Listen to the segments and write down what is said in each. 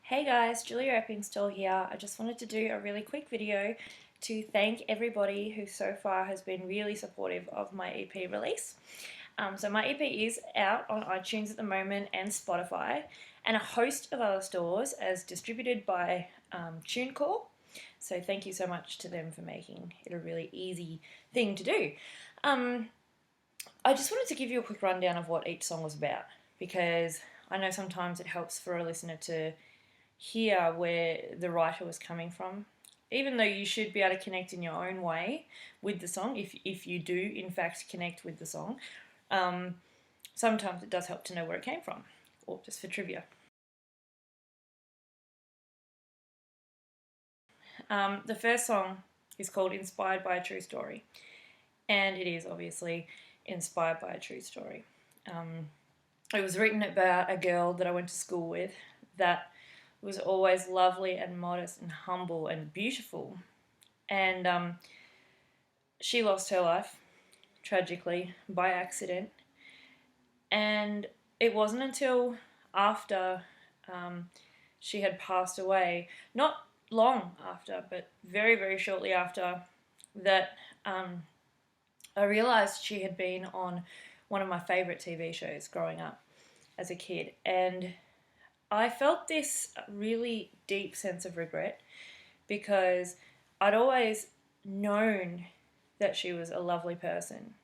Hey guys, Julia Eppingstall here. I just wanted to do a really quick video to thank everybody who so far has been really supportive of my EP release. So my EP is out on iTunes at the moment and Spotify and a host of other stores as distributed by TuneCore. So thank you so much to them for making it a really easy thing to do. I just wanted to give you a quick rundown of what each song was about because I know sometimes it helps for a listener to hear where the writer was coming from, even though you should be able to connect in your own way with the song if you do in fact connect with the song. Sometimes it does help to know where it came from, or just for trivia. The first song is called Inspired by a True Story, and it is obviously inspired by a true story. It was written about a girl that I went to school with that was always lovely and modest and humble and beautiful. And she lost her life, tragically, by accident. And it wasn't until after she had passed away, not long after, but very, very shortly after, that I realised she had been on one of my favourite TV shows growing up as a kid. And I felt this really deep sense of regret because I'd always known that she was a lovely person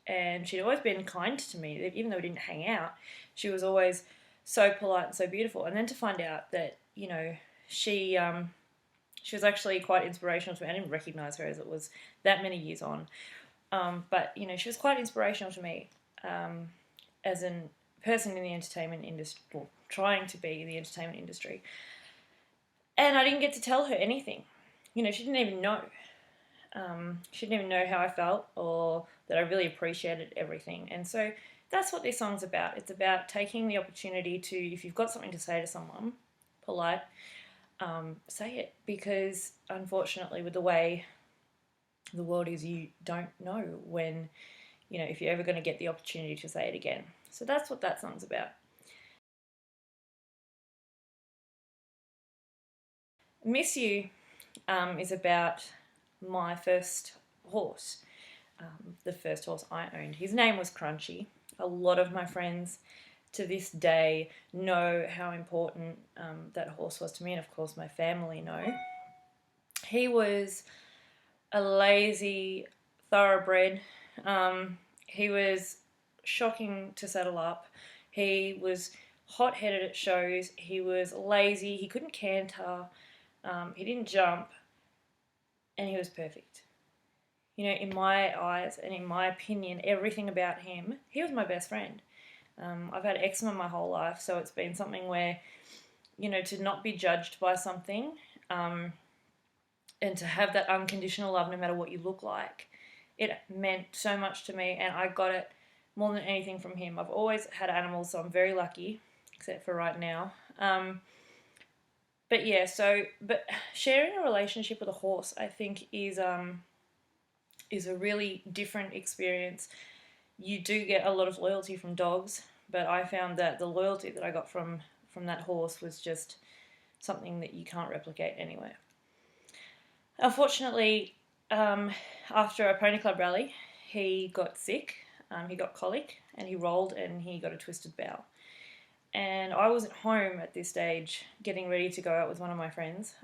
and she'd always been kind to me, even though we didn't hang out. She was always so polite and so beautiful. And then to find out that, she was actually quite inspirational to me. I didn't recognise her as it was that many years on. But, she was quite inspirational to me as a person in the entertainment industry, well, trying to be in the entertainment industry. And I didn't get to tell her anything. She didn't even know. She didn't even know how I felt or that I really appreciated everything. And so that's what this song's about. It's about taking the opportunity to, if you've got something to say to someone, polite, say it. Because unfortunately, with the way the world is, you don't know when, if you're ever going to get the opportunity to say it again. So that's what that song's about. Miss You is about my first horse, the first horse I owned. His name was Crunchy. A lot of my friends to this day know how important that horse was to me, and of course my family know. He was a lazy thoroughbred. He was shocking to saddle up. He was hot-headed at shows. He was lazy. He couldn't canter. He didn't jump, and he was perfect. In my eyes and in my opinion, everything about him, he was my best friend. I've had eczema my whole life, so it's been something where, to not be judged by something and to have that unconditional love no matter what you look like, it meant so much to me, and I got it more than anything from him. I've always had animals, so I'm very lucky, except for right now. But sharing a relationship with a horse, I think, is a really different experience. You do get a lot of loyalty from dogs, but I found that the loyalty that I got from that horse was just something that you can't replicate anywhere. Unfortunately, after a pony club rally, he got sick, he got colic, and he rolled and he got a twisted bowel. And I was at home at this stage, getting ready to go out with one of my friends,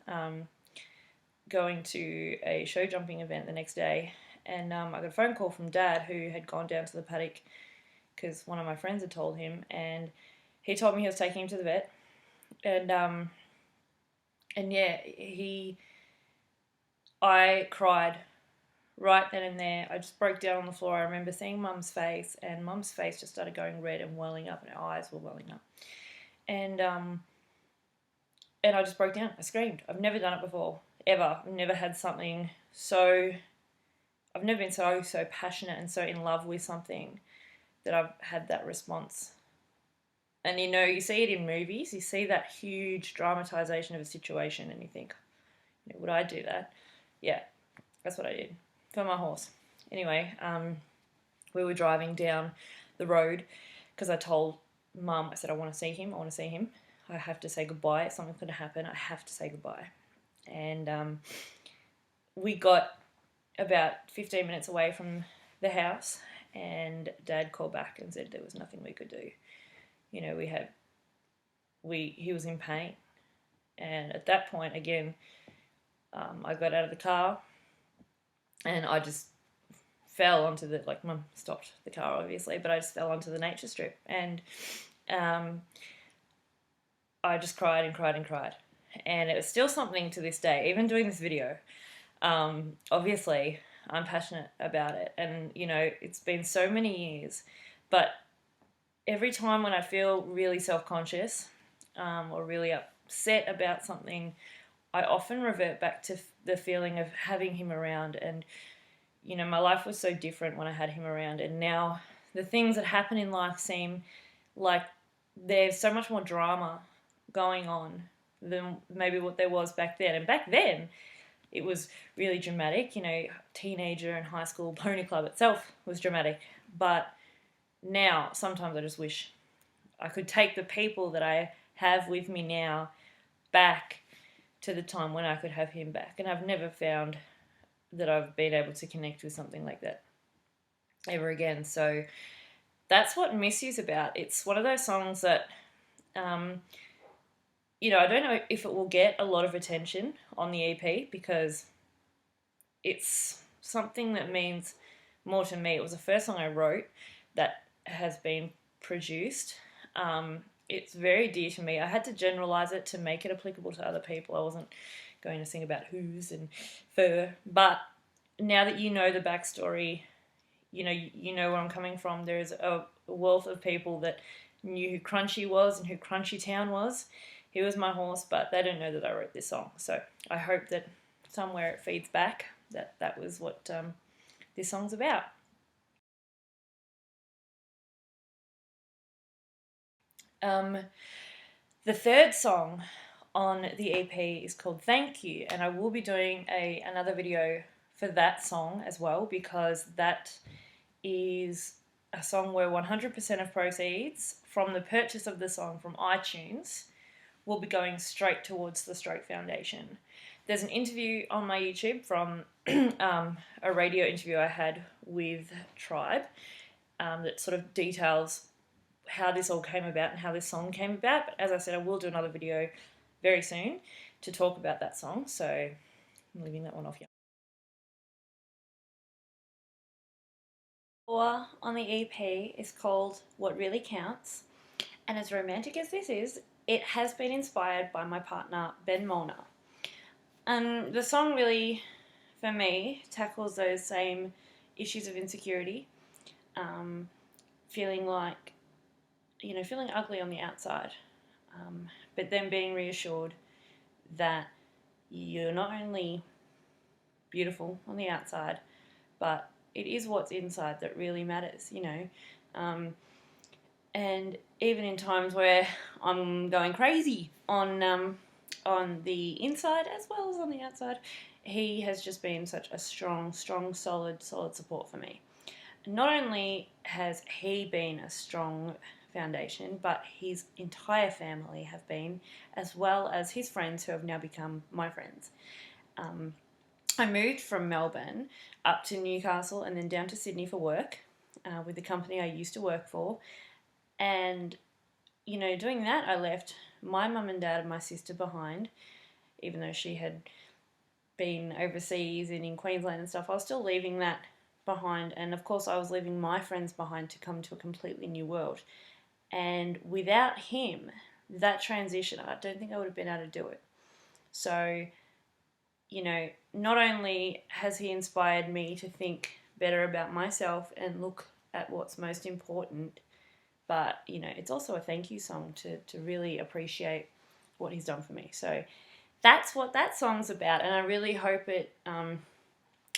going to a show jumping event the next day. And I got a phone call from Dad, who had gone down to the paddock because one of my friends had told him. And he told me he was taking him to the vet. And yeah, I cried right then and there. I just broke down on the floor. I remember seeing Mum's face, and Mum's face just started going red and welling up, and her eyes were welling up. And I just broke down. I screamed. I've never done it before, ever. I've never had something so... I've never been so passionate and so in love with something that I've had that response. And you see it in movies. You see that huge dramatization of a situation, and you think, would I do that? Yeah, that's what I did for my horse. Anyway, we were driving down the road because I told Mum, I said, I want to see him. I have to say goodbye. If something's going to happen, I have to say goodbye. And we got about 15 minutes away from the house, and Dad called back and said there was nothing we could do. You know, he was in pain. And at that point, again, I got out of the car and I just fell onto Mum stopped the car obviously, but I just fell onto the nature strip, and I just cried and cried and cried. And it was still something to this day, even doing this video. Obviously, I'm passionate about it, and you know, it's been so many years, but every time when I feel really self-conscious or really upset about something, I often revert back to the feeling of having him around. And you know, my life was so different when I had him around, and now the things that happen in life seem like there's so much more drama going on than maybe what there was back then. And back then, it was really dramatic. You know, teenager and high school pony club itself was dramatic. But now, sometimes I just wish I could take the people that I have with me now back to the time when I could have him back. And I've never found that I've been able to connect with something like that ever again. So that's what Miss You's about. It's one of those songs that, you know, I don't know if it will get a lot of attention on the EP because it's something that means more to me. It was the first song I wrote that has been produced. It's very dear to me. I had to generalize it to make it applicable to other people. I wasn't going to sing about who's and fur. But now that you know the backstory, you know where I'm coming from. There's a wealth of people that knew who Crunchy was and who Crunchy Town was. He was my horse, but they don't know that I wrote this song. So I hope that somewhere it feeds back that was what this song's about. The third song on the EP is called Thank You, and I will be doing another video for that song as well, because that is a song where 100% of proceeds from the purchase of the song from iTunes will be going straight towards the Stroke Foundation. There's an interview on my YouTube from a radio interview I had with Tribe that sort of details how this all came about and how this song came about. But as I said, I will do another video very soon to talk about that song, so I'm leaving that one off here. On the EP is called What Really Counts, and as romantic as this is, it has been inspired by my partner Ben Molnar. And the song really, for me, tackles those same issues of insecurity, feeling like, you know, feeling ugly on the outside, but then being reassured that you're not only beautiful on the outside, but it is what's inside that really matters, you know. And even in times where I'm going crazy on the inside as well as on the outside, he has just been such a strong, solid support for me. Not only has he been a strong foundation, but his entire family have been, as well as his friends who have now become my friends. I moved from Melbourne up to Newcastle and then down to Sydney for work with the company I used to work for. And, you know, doing that, I left my mum and dad and my sister behind, even though she had been overseas and in Queensland and stuff. I was still leaving that behind, and of course I was leaving my friends behind to come to a completely new world. And without him, that transition, I don't think I would have been able to do it. So, you know, not only has he inspired me to think better about myself and look at what's most important, but, you know, it's also a thank you song to really appreciate what he's done for me. So that's what that song's about, and I really hope it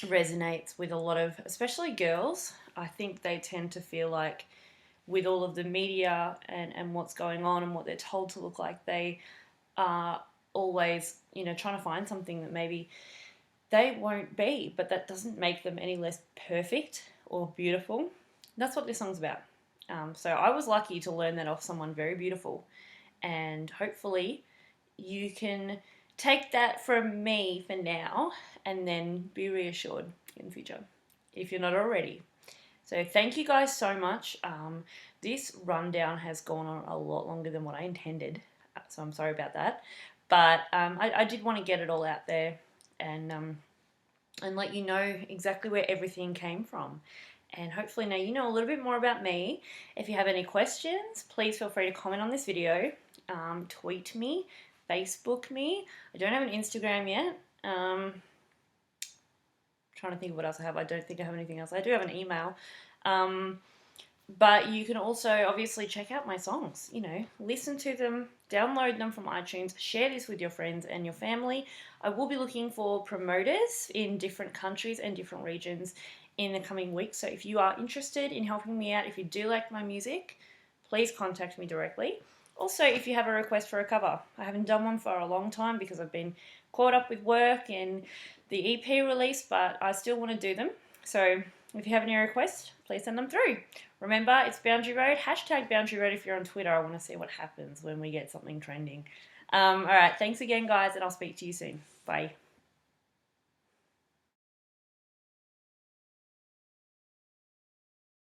resonates with a lot of, especially girls. I think they tend to feel like with all of the media and what's going on and what they're told to look like, they are always, you know, trying to find something that maybe they won't be, but that doesn't make them any less perfect or beautiful. That's what this song's about. So I was lucky to learn that off someone very beautiful, and hopefully you can take that from me for now and then be reassured in the future if you're not already. So thank you guys so much. This rundown has gone on a lot longer than what I intended, so I'm sorry about that. But I did want to get it all out there and let you know exactly where everything came from. And hopefully now you know a little bit more about me. If you have any questions, please feel free to comment on this video, tweet me, Facebook me. I don't have an Instagram yet. Trying to think of what else I have. I don't think I have anything else. I do have an email. But you can also obviously check out my songs, you know, listen to them, download them from iTunes, share this with your friends and your family. I will be looking for promoters in different countries and different regions in the coming weeks. So if you are interested in helping me out, if you do like my music, please contact me directly. Also, if you have a request for a cover, I haven't done one for a long time because I've been caught up with work and the EP release, but I still want to do them. So if you have any requests, please send them through. Remember, it's Boundary Road, #Boundary Road if you're on Twitter. I want to see what happens when we get something trending. All right, thanks again, guys, and I'll speak to you soon. Bye.